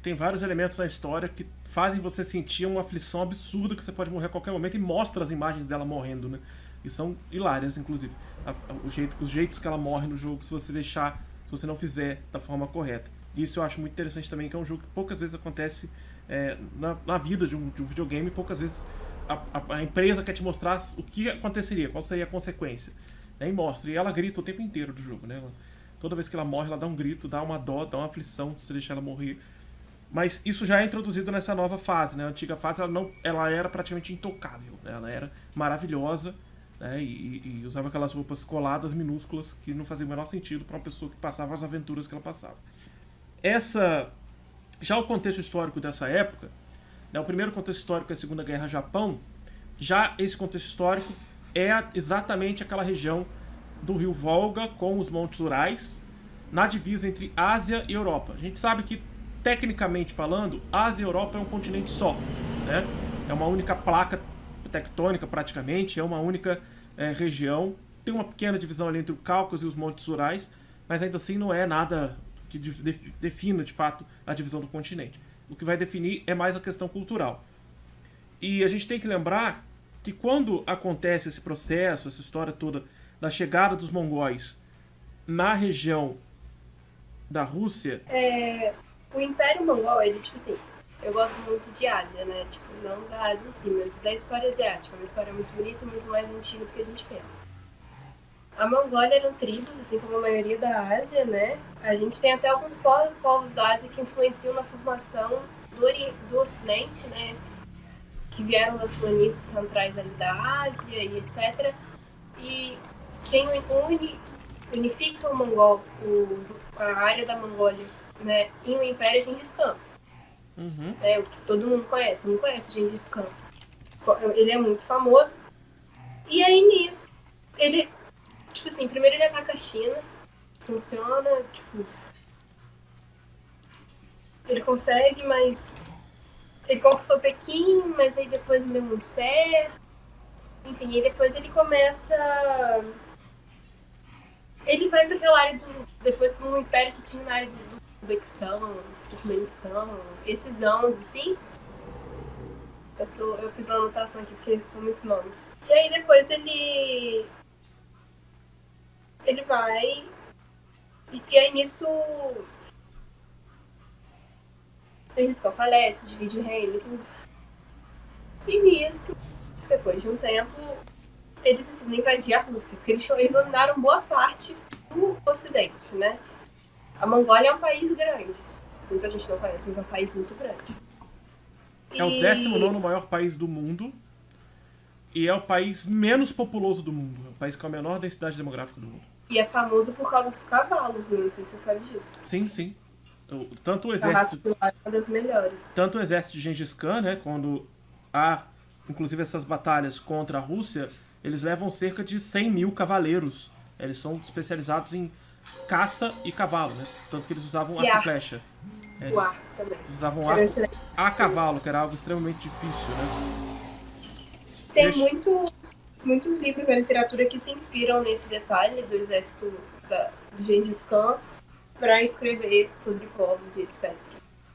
tem vários elementos na história que fazem você sentir uma aflição absurda que você pode morrer a qualquer momento e mostra as imagens dela morrendo, né? E são hilárias, inclusive. Os jeitos que ela morre no jogo, se você não fizer da forma correta. Isso eu acho muito interessante também, que é um jogo que poucas vezes acontece na vida de um videogame, poucas vezes a empresa quer te mostrar o que aconteceria, qual seria a consequência. Né? E mostra. E ela grita o tempo inteiro do jogo, né? Toda vez que ela morre, ela dá um grito, dá uma dó, dá uma aflição se deixar ela morrer. Mas isso já é introduzido nessa nova fase, né? A antiga fase ela era praticamente intocável, né? Ela era maravilhosa, né? E usava aquelas roupas coladas, minúsculas, que não faziam o menor sentido para uma pessoa que passava as aventuras que ela passava. Já o contexto histórico dessa época, né? O primeiro contexto histórico é a Segunda Guerra Japão. Já esse contexto histórico é exatamente aquela região do rio Volga com os Montes Urais, na divisa entre Ásia e Europa. A gente sabe que, tecnicamente falando, Ásia e Europa é um continente só, né? É uma única placa tectônica praticamente, é uma única região. Tem uma pequena divisão ali entre o Cáucaso e os Montes Urais, mas ainda assim não é nada que defina de fato a divisão do continente. O que vai definir é mais a questão cultural. E a gente tem que lembrar que quando acontece esse processo, essa história toda da chegada dos mongóis na região da Rússia. O Império Mongol, ele, tipo assim, eu gosto muito de Ásia, né? Tipo, não da Ásia em si, mas da história asiática. É uma história muito bonita, muito mais antiga do que a gente pensa. A Mongólia eram tribos, assim como a maioria da Ásia, né? A gente tem até alguns povos da Ásia que influenciam na formação do Ocidente, né? Que vieram das planícies centrais ali da Ásia e etc. E quem unifica o Mongol, a área da Mongólia, né, em um império é Gengis Khan. Uhum. O que todo mundo conhece. Não conhece Gengis Khan. Ele é muito famoso. E aí nisso, ele, tipo assim, primeiro ele ataca a China. Funciona, tipo... Ele consegue, mas... Ele conquistou Pequim, mas aí depois não deu muito certo. Enfim, e depois ele começa... Ele vai para aquela área do... Depois um império que tinha na área do Uzbequistão, Turcomenistão, esses anos, assim. Eu fiz uma anotação aqui porque são muitos nomes. E aí depois ele vai... E aí nisso... Gengis Khan falece, divide o reino e tudo. E nisso, depois de um tempo, eles decidem invadir a Rússia, porque eles dominaram boa parte do Ocidente, né? A Mongólia é um país grande. Muita gente não conhece, mas é um país muito grande. É o 19º maior país do mundo e é o país menos populoso do mundo. É o país com a menor densidade demográfica do mundo. E é famoso por causa dos cavalos, né? Não sei se você sabe disso. Sim, sim. Tanto o A raça exército, é uma das melhores. tanto o exército de Gengis Khan, né, quando há, inclusive, essas batalhas contra a Rússia, eles levam cerca de 100 mil cavaleiros. Eles são especializados em caça e cavalo, né? Tanto que eles usavam arco e flecha. O ar também. Eles usavam arco a cavalo, que era algo extremamente difícil, né? Tem muitos livros na literatura que se inspiram nesse detalhe do exército do Gengis Khan para escrever sobre povos e etc.